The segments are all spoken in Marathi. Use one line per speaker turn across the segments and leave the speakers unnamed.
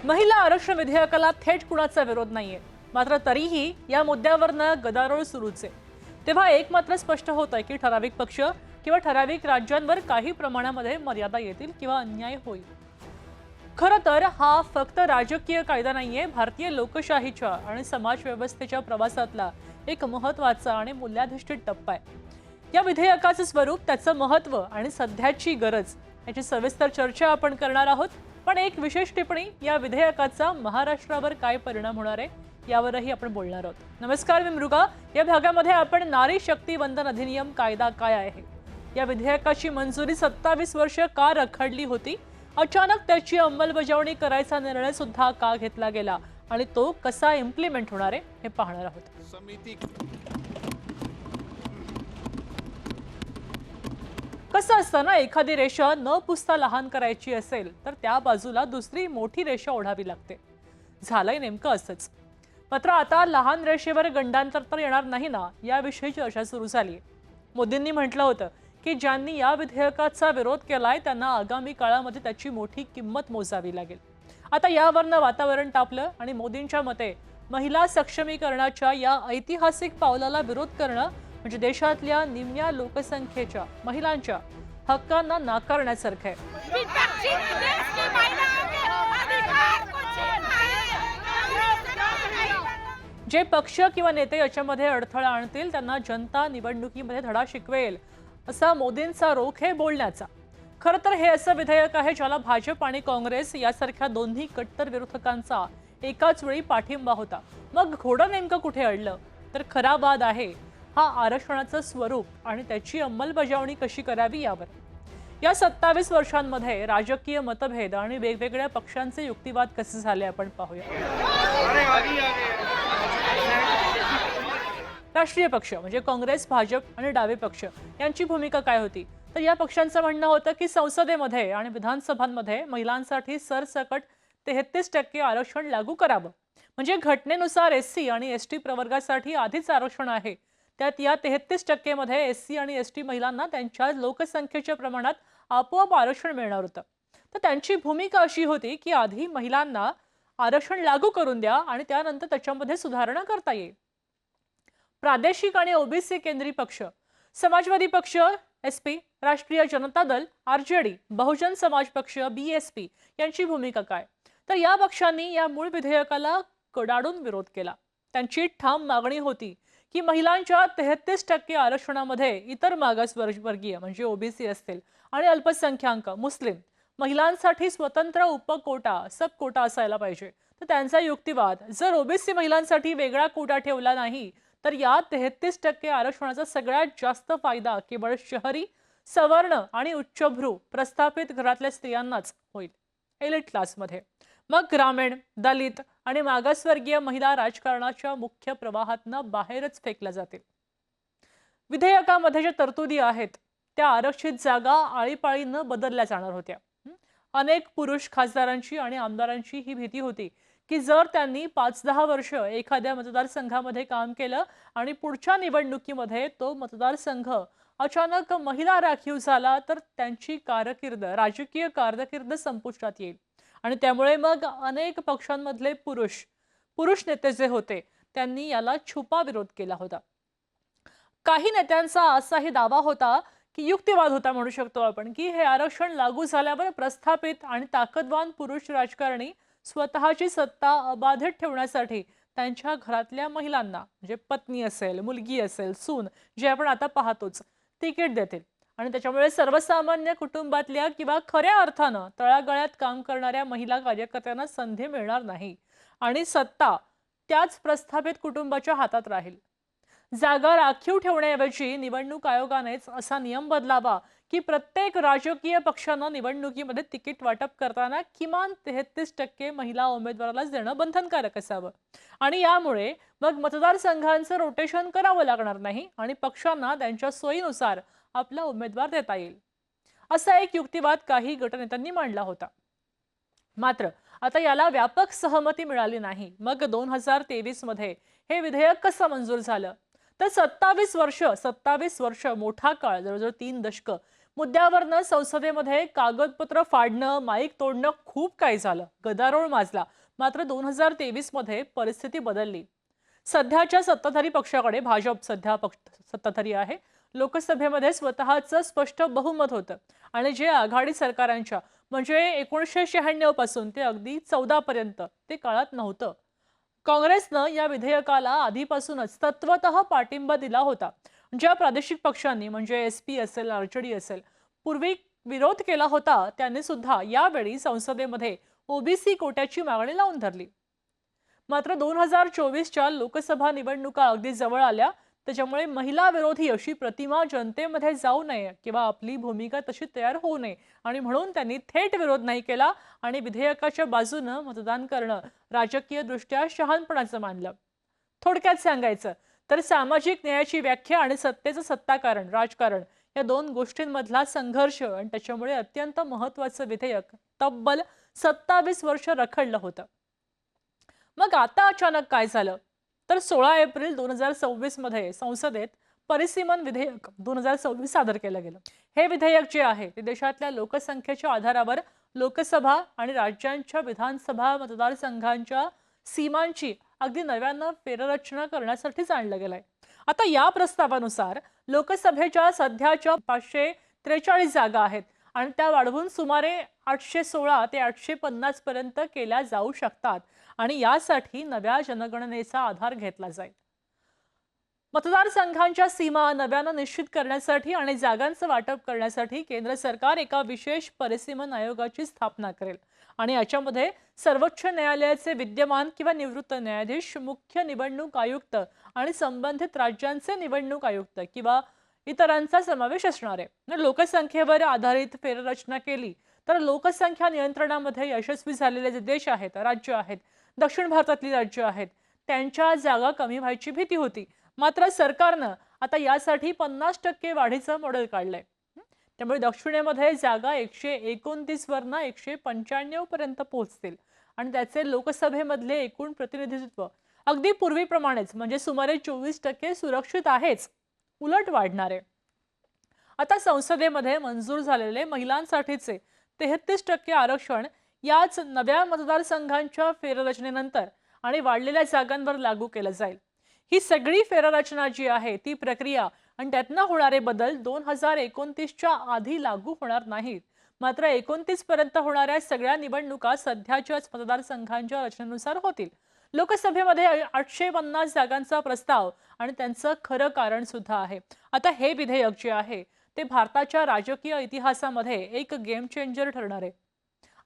महिला आरक्षण विधेयकाला थेट कुणाचा विरोध नाहीये, मात्र तरीही या मुद्द्यावरनं गदारोळ सुरूच आहे। तेव्हा एक मात्र स्पष्ट होत आहे की ठराविक पक्ष किंवा ठराविक राज्यांवर काही प्रमाणामध्ये मर्यादा येतील किंवा अन्याय होईल। खरं तर हा फक्त राजकीय कायदा नाहीये, भारतीय लोकशाहीच्या आणि समाज व्यवस्थेच्या प्रवासातला एक महत्त्वाचा आणि मूल्याधिष्ठित टप्पा आहे। या विधेयकाचं स्वरूप, त्याचं महत्त्व आणि सध्याची गरज याची सविस्तर चर्चा आपण करणार आहोत। पण एक विशेष टिप्पणी, या विधेयकाचा महाराष्ट्रावर काय परिणाम होणार आहे यावरही आपण बोलणार आहोत। नमस्कार, मी मृगा। या भागामध्ये आपण नारी शक्ती वंदन अधिनियम कायदा काय आहे, या विधेयकाची मंजुरी 27 वर्ष का रखडली होती, अचानक त्याची अंमलबजावणी करायचा निर्णय सुद्धा का घेतला गेला आणि तो कसा इम्प्लिमेंट होणार आहे हे पाहणार आहोत। कसं असतं ना, एखादी रेषा न पुसता लहान करायची असेल तर त्या बाजूला दुसरी मोठी रेषा ओढावी लागते। झालंय नेमकं असंच। मात्र आता लहान रेषेवर गंडांतर तर येणार नाही ना, याविषयी चर्चा सुरू झाली। मोदींनी म्हटलं होतं की ज्यांनी या विधेयकाचा विरोध केलाय त्यांना आगामी काळामध्ये त्याची मोठी किंमत मोजावी लागेल। आता यावरनं वातावरण तापलं आणि मोदींच्या मते महिला सक्षमीकरणाच्या या ऐतिहासिक पावलाला विरोध करणं म्हणजे देशातल्या निम्म्या लोकसंख्येच्या महिलांच्या हक्कांना नाकारण्यासारखं आहे। जे पक्ष किंवा नेते याच्यामध्ये अडथळा आणतील त्यांना जनता निवडणुकीमध्ये धडा शिकवेल, असा मोदींचा रोख आहे बोलण्याचा। खरं तर हे असं विधेयक आहे ज्याला भाजप आणि काँग्रेस यासारख्या दोन्ही कट्टर विरोधकांचा एकाच वेळी पाठिंबा होता। मग घोडं नेमकं कुठे अडलं, तर खरा वाद आहे हा आरक्षणाचं स्वरूप आणि त्याची अंमलबजावणी कशी करावी यावर। या 27 वर्षांमध्ये राजकीय मतभेद आणि वेगवेगळ्या पक्षांचे युक्तिवाद कसे झाले आपण पाहूया। राष्ट्रीय पक्ष म्हणजे काँग्रेस, भाजप आणि डावे पक्ष यांची भूमिका काय होती, तर या पक्षांचं म्हणणं होतं की संसदेमध्ये आणि विधानसभांमध्ये महिलांसाठी सरसकट 33% आरक्षण लागू करावं। म्हणजे घटनेनुसार एससी आणि एसटी प्रवर्गासाठी आधीच आरक्षण आहे, त्यात या 33% मध्ये एससी आणि एसटी महिलांना त्यांच्या लोकसंख्येच्या प्रमाणात आपोआप आरक्षण मिळणार होतं। तर त्यांची भूमिका अशी होती की आधी महिलांना आरक्षण लागू करून द्या आणि त्यानंतर त्याच्यामध्ये सुधारणा करता येईल। प्रादेशिक आणि ओबीसी केंद्रीय पक्ष, समाजवादी पक्ष एसपी, राष्ट्रीय जनता दल आरजेडी, बहुजन समाज पक्ष बीएसपी यांची भूमिका काय, तर या पक्षांनी या मूळ विधेयकाला कडाडून विरोध केला। त्यांची ठाम मागणी होती की महिलांच्या 33% आरक्षणामध्ये इतर मागासवर्गीय म्हणजे ओबीसी असतील आणि अल्पसंख्याक मुस्लिम महिलांसाठी स्वतंत्र उपकोटा सब कोटा असायला पाहिजे। तर त्यांचा युक्तिवाद, जर ओबीसी महिलांसाठी वेगळा कोटा ठेवला नाही तर या 33% आरक्षणाचा सगळ्यात जास्त फायदा केवळ शहरी, सवर्ण आणि उच्चभ्रू प्रस्थापित घरातल्या स्त्रियांनाच होईल, एलिट क्लासमध्ये। मग ग्रामीण, दलित आणि मागासवर्गीय महिला राजकारणाच्या मुख्य प्रवाहातनं बाहेरच फेकल्या जातील। विधेयकामध्ये ज्या तरतुदी आहेत त्या आरक्षित जागा आळीपाळीनं बदलल्या जाणार होत्या। अनेक पुरुष खासदारांची आणि आमदारांची ही भीती होती की जर त्यांनी 5-10 वर्ष एखाद्या मतदारसंघामध्ये काम केलं आणि पुढच्या निवडणुकीमध्ये तो मतदारसंघ अचानक महिला राखीव झाला तर त्यांची कारकीर्द, राजकीय कारकीर्द संपुष्टात येईल। आणि त्यामुळे मग अनेक पक्षांमधले पुरुष नेते जे होते त्यांनी याला छुपा विरोध केला होता। काही नेत्यांचा असाही दावा होता की युक्तिवाद होता म्हणू शकतो आपण, की हे आरक्षण लागू झाल्यावर प्रस्थापित आणि ताकदवान पुरुष राजकारणी स्वतःची सत्ता अबाधित ठेवण्यासाठी त्यांच्या घरातल्या महिलांना म्हणजे पत्नी असेल, मुलगी असेल, सून जे आपण आता पाहतोच, तिकीट देतील आणि त्याच्यामुळे सर्वसामान्य कुटुंबातल्या किंवा खऱ्या अर्थानं तळागाळात काम करणाऱ्या महिला कार्यकर्त्यांना संधी मिळणार नाही आणि सत्ता त्याच प्रस्थापित कुटुंबाच्या हातात राहील। जागा राखीव ठेवण्याऐवजी निवडणूक आयोगानेच असा नियम बदलावा की प्रत्येक राजकीय पक्षानं निवडणुकीमध्ये तिकीट वाटप करताना किमान 33% महिला उमेदवाराला देणं बंधनकारक असावं आणि यामुळे मग मतदारसंघांचं रोटेशन करावं लागणार नाही आणि पक्षांना त्यांच्या सोयीनुसार आपला उमेदवार देता येईल, असा एक युक्तिवाद काही गटनेत्यांनी मांडला होता। मात्र आता याला व्यापक सहमती मिळाली नाही। मग 2023 मध्ये हे विधेयक कसं मंजूर झालं, तर 27 वर्ष मोठा काळ, जवळजवळ 3 दशकं मुद्द्यावरनं संसदेमध्ये कागदपत्र फाडणं, माईक तोडणं, खूप काही झालं, गदारोळ माजला. मात्र 2023 मध्ये परिस्थिती बदलली. सध्याच्या सत्ताधारी पक्षाकडे, भाजप सध्या सत्ताधारी आहे, लोकसभेमध्ये स्वतःचं स्पष्ट बहुमत होतं. आणि जे आघाडी सरकारांच्या म्हणजे 1996 पासून ते अगदी 14 पर्यंत ते काळात नव्हतं. काँग्रेसनं या विधेयकाला आधीपासूनच तत्वतः पाठिंबा दिला होता. ज्या प्रादेशिक पक्षांनी म्हणजे एसपी असेल, आरजेडी असेल, पूर्वी विरोध केला होता, त्यांनी सुद्धा यावेळी संसदेमध्ये ओबीसी कोट्याची मागणी लावून धरली. मात्र 2024च्या लोकसभा निवडणुका अगदी जवळ आल्या, त्याच्यामुळे महिला विरोधी अशी प्रतिमा जनतेमध्ये जाऊ नये किंवा आपली भूमिका तशी तयार होऊ नये आणि म्हणून त्यांनी थेट विरोध नाही केला आणि विधेयकाच्या बाजूनं मतदान करणं राजकीयदृष्ट्या शहाणपणाचं मानलं. थोडक्यात सांगायचं तर सामाजिक न्यायाची व्याख्या आणि सत्तेचं सत्ताकारण, राजकारण या दोन गोष्टींमधला संघर्ष आणि त्याच्यामुळे अत्यंत महत्त्वाचं विधेयक तब्बल 27 वर्ष रखडलं होतं. मग आता अचानक काय झालं? तर 16 एप्रिल 2026 मध्ये संसदेत परिसीमन विधेयक 2026 सादर केलं गेलं. हे विधेयक जे आहे ते देशातल्या लोकसंख्येच्या आधारावर लोकसभा आणि राज्यांच्या विधानसभा मतदारसंघांच्या सीमांची अगदी नव्यानं फेररचना करण्यासाठीच आणलं गेलंय. आता या प्रस्तावानुसार लोकसभेच्या सध्याच्या 543 जागा आहेत आणि त्या वाढवून सुमारे 816 ते 850 पर्यंत केल्या जाऊ शकतात आणि यासाठी नव्या जनगणनेचा आधार घेतला जाईल. मतदारसंघांच्या सीमा नव्यानं निश्चित करण्यासाठी आणि जागांचं वाटप करण्यासाठी केंद्र सरकार एका विशेष परिसीमन आयोगाची स्थापना करेल आणि याच्यामध्ये सर्वोच्च न्यायालयाचे विद्यमान किंवा निवृत्त न्यायाधीश, मुख्य निवडणूक आयुक्त आणि संबंधित राज्यांचे निवडणूक आयुक्त किंवा इतरांचा समावेश असणार आहे. लोकसंख्येवर आधारित फेररचना केली तर लोकसंख्या नियंत्रणामध्ये यशस्वी झालेले जे देश आहेत, राज्य आहेत, दक्षिण भारतातली राज्य आहेत, त्यांच्या जागा कमी व्हायची भीती होती. मात्र सरकारनं आता यासाठी 50% वाढीचं मॉडेल काढलंय. त्यामुळे दक्षिणेमध्ये जागा 129 वरनं 195 पर्यंत पोहोचतील आणि त्याचे लोकसभेमधले एकूण प्रतिनिधित्व अगदी पूर्वीप्रमाणेच म्हणजे सुमारे 24% सुरक्षित आहेच, उलट वाढणार आहे. आता संसदेमध्ये मंजूर झालेले महिलांसाठीचे 33% आरक्षण याच नव्या मतदारसंघांच्या फेररचनेनंतर आणि वाढलेल्या जागांवर लागू केलं जाईल. ही सगळी फेररचना जी आहे ती प्रक्रिया आणि त्यातनं होणारे बदल 2029च्या आधी लागू होणार नाहीत. मात्र 29 पर्यंत होणाऱ्या सगळ्या निवडणुका सध्याच्याच मतदारसंघांच्या रचनेनुसार होतील. लोकसभेमध्ये 850 जागांचा प्रस्ताव आणि त्यांचं खरं कारण सुद्धा आहे. आता हे विधेयक जे आहे ते भारताच्या राजकीय इतिहासामध्ये एक गेम चेंजर ठरणार आहे.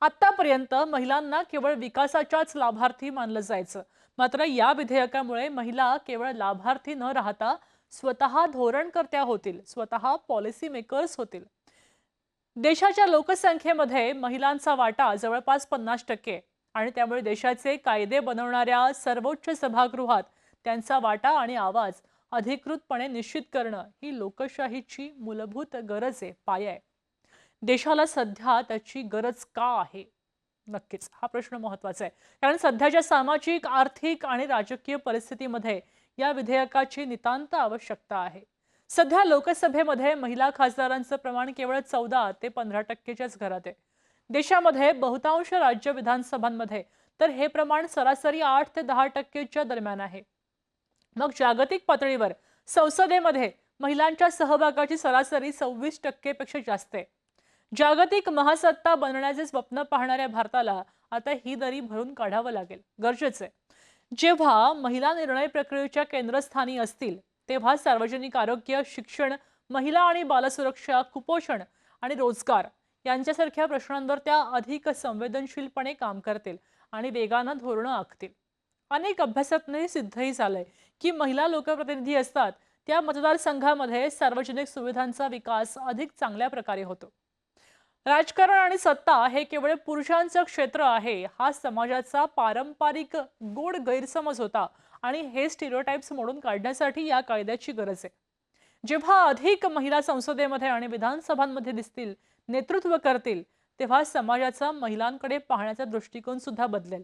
आतापर्यंत महिलांना केवळ विकासाच्याच लाभार्थी मानलं जायचं. मात्र या विधेयकामुळे महिला केवळ लाभार्थी न राहता स्वतः धोरणकर्त्या होतील, स्वतः पॉलिसी मेकर्स होतील. देशाच्या लोकसंख्येमध्ये महिलांचा वाटा जवळपास 50% आणि त्यामुळे देशाचे कायदे बनवणाऱ्या सर्वोच्च सभागृहात त्यांचा वाटा आणि आवाज अधिकृतपणे निश्चित करणं ही लोकशाहीची मूलभूत गरज आहे, पाया आहे. देशाला सध्या त्याची गरज का आहे? नक्कीच हा प्रश्न महत्त्वाचा आहे, कारण सध्याच्या सामाजिक, आर्थिक आणि राजकीय परिस्थितीमध्ये या विधेयकाची नितांत आवश्यकता आहे. सध्या लोकसभेमध्ये महिला खासदारांचं प्रमाण केवळ 14 ते 15%च्याच घरात आहे. देशामध्ये बहुतांश राज्य विधानसभांमध्ये तर हे प्रमाण सरासरी 8 ते 10%च्या दरम्यान आहे. मग जागतिक पातळीवर संसदेमध्ये महिलांच्या सहभागाची सरासरी 26% पेक्षा जास्त आहे. जागतिक महासत्ता बनण्याचे स्वप्न पाहणाऱ्या भारताला आता ही दरी भरून काढावं लागेल, गरजेचं आहे. जेव्हा महिला निर्णय प्रक्रियेच्या केंद्रस्थानी असतील तेव्हा सार्वजनिक आरोग्य, शिक्षण, महिला आणि बालसुरक्षा, कुपोषण आणि रोजगार यांच्यासारख्या प्रश्नांवर त्या अधिक संवेदनशीलपणे काम करतील आणि वेगानं धोरणं आखतील. अनेक अभ्यासातून सिद्धही झालंय की महिला लोकप्रतिनिधी असतात त्या मतदारसंघामध्ये सार्वजनिक सुविधांचा विकास अधिक चांगल्या प्रकारे होतो. राजकारण आणि सत्ता हे केवळ पुरुषांचं क्षेत्र आहे हा समाजाचा पारंपरिक गोड गैरसमज होता आणि हे स्टिरियोटाइप्स मोडून काढण्यासाठी या कायद्याची गरज आहे. जेव्हा अधिक महिला संसदेमध्ये आणि विधानसभांमध्ये दिसतील, नेतृत्व करतील, तेव्हा समाजाचा महिलांकडे पाहण्याचा दृष्टिकोन सुद्धा बदलेल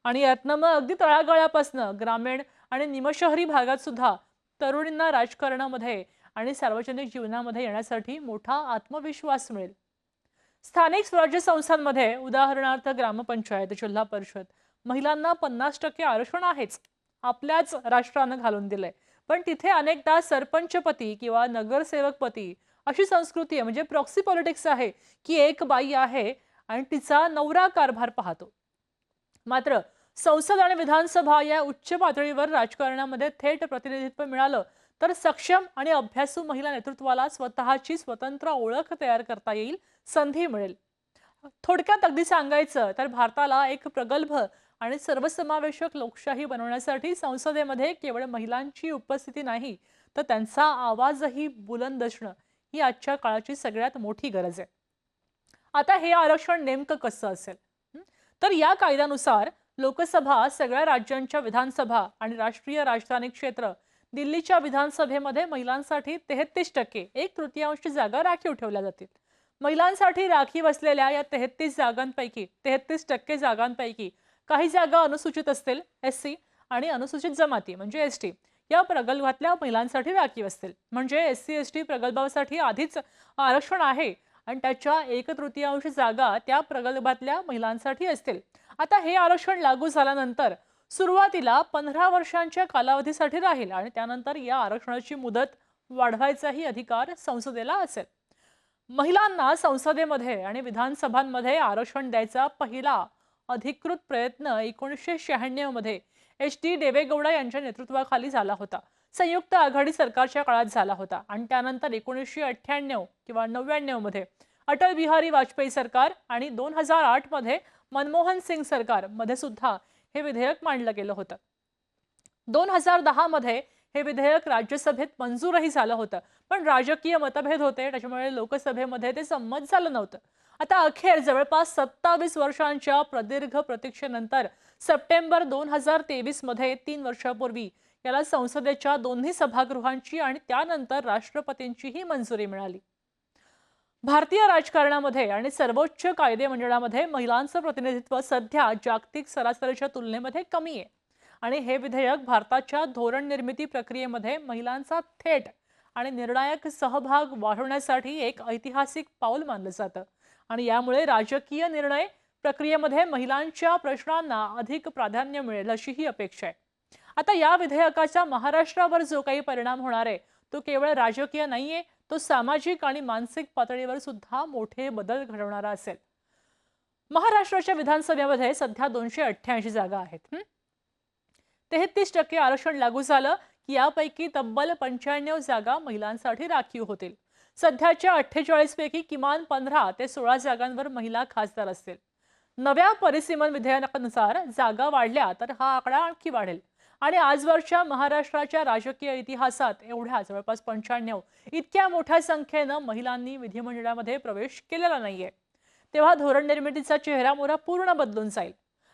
आणि यातनं मग अगदी तळागाळापासून ग्रामीण आणि निमशहरी भागात सुद्धा तरुणींना राजकारणामध्ये आणि सार्वजनिक जीवनामध्ये येण्यासाठी मोठा आत्मविश्वास मिळेल. स्थानिक स्वराज्य संस्थांमध्ये उदाहरणार्थ ग्रामपंचायत, जिल्हा परिषद महिलांना 50% आरक्षण आहेच. आपल्याच राष्ट्रानं घालून दिलंय. पण तिथे अनेकदा सरपंचपती किंवा नगरसेवकपती अशी संस्कृती आहे, म्हणजे प्रॉक्सी पॉलिटिक्स आहे, की एक बाई आहे आणि तिचा नवरा कारभार पाहतो. मात्र संसद आणि विधानसभा या उच्च पातळीवर राजकारणामध्ये थेट प्रतिनिधित्व मिळालं तर सक्षम आणि अभ्यासू महिला नेतृत्वाला स्वतःची स्वतंत्र ओळख तयार करता येईल, संधी मिळेल. थोडक्यात अगदी सांगायचं तर भारताला एक प्रगल्भ आणि सर्वसमावेशक लोकशाही बनवण्यासाठी संसदेमध्ये केवळ महिलांची उपस्थिती नाही, तर त्यांचा आवाजही बुलंद असणं ही आजच्या काळाची सगळ्यात मोठी गरज आहे. आता हे आरक्षण नेमकं कसं असेल? तर या कायद्यानुसार लोकसभा, सगळ्या राज्यांच्या विधानसभा आणि राष्ट्रीय राजधानी क्षेत्र, दिल्लीच्या विधानसभेमध्ये महिलांसाठी 33%, 1/3 जागा राखीव ठेवल्या जातील. महिलांसाठी राखीव असलेल्या या 33% जागांपैकी काही जागा अनुसूचित असतील, एससी, आणि अनुसूचित जमाती म्हणजे एसटी या प्रगल्भातल्या महिलांसाठी राखीव असतील. म्हणजे एससी एसटी प्रगल्भासाठी आधीच आरक्षण आहे आणि त्याच्या 1/3 जागा त्या प्रगल्भातल्या महिलांसाठी असतील. आता हे आरक्षण लागू झाल्यानंतर सुरुवातीला 15 वर्षांच्या कालावधीसाठी राहील आणि त्यानंतर या आरक्षणाची मुदत वाढवायचाही अधिकार संसदेला असेल. महिलांना संसदेमध्ये आणि विधानसभांमध्ये आरक्षण द्यायचा पहिला अधिकृत प्रयत्न 1996 मध्ये HD देवेगौडा यांच्या नेतृत्वाखाली झाला होता. संयुक्त आघाडी सरकारच्या काळात झाला होता आणि त्यानंतर 1998 किंवा 99 मध्ये अटल बिहारी वाजपेयी सरकार आणि 2008 मध्ये मनमोहन सिंग सरकार मध्ये सुद्धा हे विधेयक मांडलं गेलं होतं. 2010 मध्ये हे विधेयक राज्यसभेत मंजूरही झालं होतं, पण राजकीय मतभेद होते, त्याच्यामुळे लोकसभेमध्ये ते संमत झालं नव्हतं. आता अखेर जवळपास 27 वर्षांच्या प्रदीर्घ प्रतीक्षेनंतर सप्टेंबर 2023 मध्ये 3 वर्षापूर्वी याला संसदेच्या दोन्ही सभागृहांची आणि त्यानंतर राष्ट्रपतींचीही मंजुरी मिळाली. भारतीय राजकारणामध्ये आणि सर्वोच्च कायदे मंडळामध्ये महिलांचं प्रतिनिधित्व सध्या जागतिक सरासरीच्या तुलनेमध्ये कमी आहे आणि हे विधेयक भारताच्या धोरण निर्मिती प्रक्रियेमध्ये महिलांचा थेट आणि निर्णायक सहभाग वाढवण्यासाठी एक ऐतिहासिक पाऊल मानलं जातं आणि यामुळे राजकीय निर्णय प्रक्रियेमध्ये महिलांच्या प्रश्नांना अधिक प्राधान्य मिळेल अशी ही अपेक्षा आहे. आता या विधेयकाचा महाराष्ट्रावर जो काही परिणाम होणार आहे तो केवळ राजकीय नाहीये, तो सामाजिक आणि मानसिक पातळीवर सुद्धा मोठे बदल घडवणारा असेल. महाराष्ट्राच्या विधानसभेमध्ये सध्या 288 जागा आहेत. 33% आरक्षण लागू झालं की यापैकी तब्बल 95 जागा महिलांसाठी राखीव होतील. सध्याच्या 48 पैकी किमान 15 ते 16 जागांवर महिला खासदार असतील. नव्या परिसीमन विधेयकानुसार जागा वाढल्या तर हा आकडा आणखी वाढेल आणि आजवरच्या महाराष्ट्राच्या राजकीय इतिहासात एवढ्या जवळपास 95 इतक्या मोठ्या संख्येनं महिलांनी विधिमंडळामध्ये प्रवेश केलेला नाहीये. तेव्हा धोरण निर्मितीचा चेहरामोहरा पूर्ण बदलून जाईल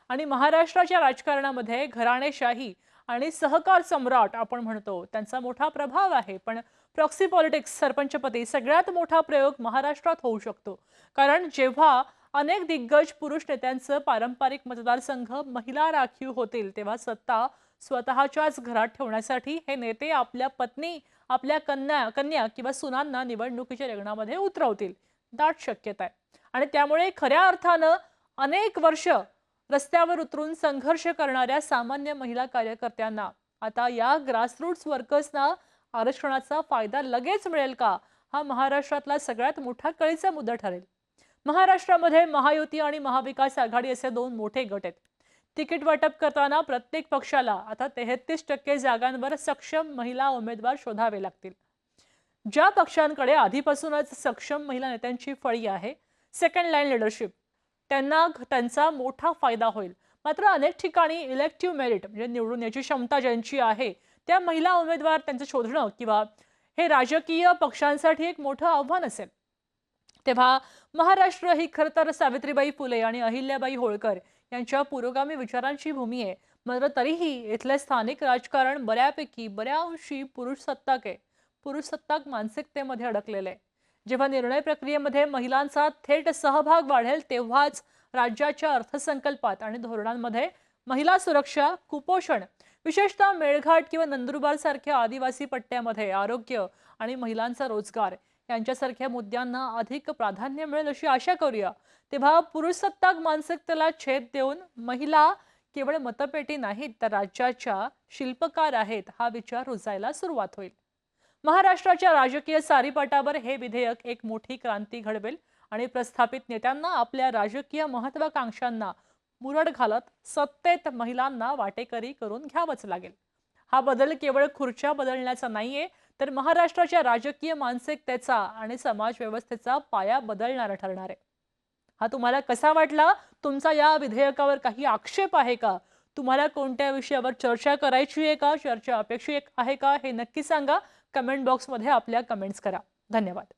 आणि महाराष्ट्राच्या राजकारणामध्ये घराणेशाही आणि सहकार सम्राट आपण म्हणतो त्यांचा मोठा प्रभाव आहे. पण प्रॉक्सी पॉलिटिक्स, सरपंचपती सगळ्यात मोठा प्रयोग महाराष्ट्रात होऊ शकतो, कारण जेव्हा अनेक दिग्गज पुरुष नेत्यांचं पारंपरिक मतदारसंघ महिला राखीव होतील तेव्हा सत्ता स्वतःच्याच घरात ठेवण्यासाठी हे नेते आपल्या पत्नी, आपल्या कन्या किंवा सुनांना निवडणुकीच्या रिंगणामध्ये उतरवतील. दाट शक्यता आहे आणि त्यामुळे खऱ्या अर्थानं अनेक वर्ष रस्त्यावर उतरून संघर्ष करणाऱ्या सामान्य महिला कार्यकर्त्यांना आता या ग्रासरूट्स वर्कर्सना आरक्षणाचा फायदा लगेच मिळेल का, हा महाराष्ट्रातला सगळ्यात मोठा कळीचा मुद्दा ठरेल. महाराष्ट्रामध्ये महायुती आणि महाविकास आघाडी असे दोन मोठे गट आहेत. तिकीट वाटप करताना प्रत्येक पक्षाला आता 33% जागांवर सक्षम महिला उमेदवार शोधावे लागतील. ज्या पक्षांकडे आधीपासूनच सक्षम महिला नेत्यांची फळी आहे, सेकंड लाईन लीडरशिप, त्यांना त्यांचा मोठा फायदा होईल. मात्र अनेक ठिकाणी इलेक्टिव्ह मेरिट म्हणजे निवडून याची क्षमता ज्यांची आहे त्या महिला उमेदवार त्यांचं शोधणं किंवा हे राजकीय पक्षांसाठी एक मोठं आव्हान असेल. तेव्हा महाराष्ट्र ही खरं तर सावित्रीबाई फुले आणि अहिल्याबाई होळकर यांच्या पुरोगामी विचारांची भूमी आहे. मात्र तरीही इथले स्थानिक राजकारण बऱ्याचशी पुरुषसत्ताक मानसिकतेमध्ये अडकलेले आहे. जेव्हा निर्णय प्रक्रियेमध्ये महिलांचा थेट सहभाग वाढेल तेव्हाच राज्याच्या अर्थसंकल्पात आणि धोरणांमध्ये महिला सुरक्षा, कुपोषण, विशेषतः मेळघाट किंवा नंदुरबार सारख्या आदिवासी पट्ट्यामध्ये आरोग्य आणि महिलांचा रोजगार यांच्यासारख्या मुद्द्यांना अधिक प्राधान्य मिळेल अशी आशा करूया. तेव्हा पुरुषसत्ताक मानसिकतेला छेद देऊन महिला केवळ मतपेटी नाहीत तर राज्याच्या शिल्पकार आहेत हा विचार रुजायला सुरुवात होईल. महाराष्ट्राच्या राजकीय सारीपाटावर हे विधेयक एक मोठी क्रांती घडवेल आणि प्रस्थापित नेत्यांना आपल्या राजकीय महत्वाकांक्षांना मुरड घालत सत्तेत महिलांना वाटेकरी करून घ्यावंच लागेल. हा बदल केवळ खुर्च्या बदलण्याचा नाहीये तर महाराष्ट्राच्या राजकीय मानसिकतेचा आणि समाज व्यवस्थेचा पाया बदलणारा ठरणार आहे. हा तुम्हाला कसा वाटला? तुमचा या विधेयकावर काही आक्षेप आहे का? तुम्हाला कोणत्या विषयावर चर्चा करायची आहे का? चर्चा अपेक्षित आहे का? हे नक्की सांगा. कमेंट बॉक्समध्ये आपल्या कमेंट्स करा. धन्यवाद.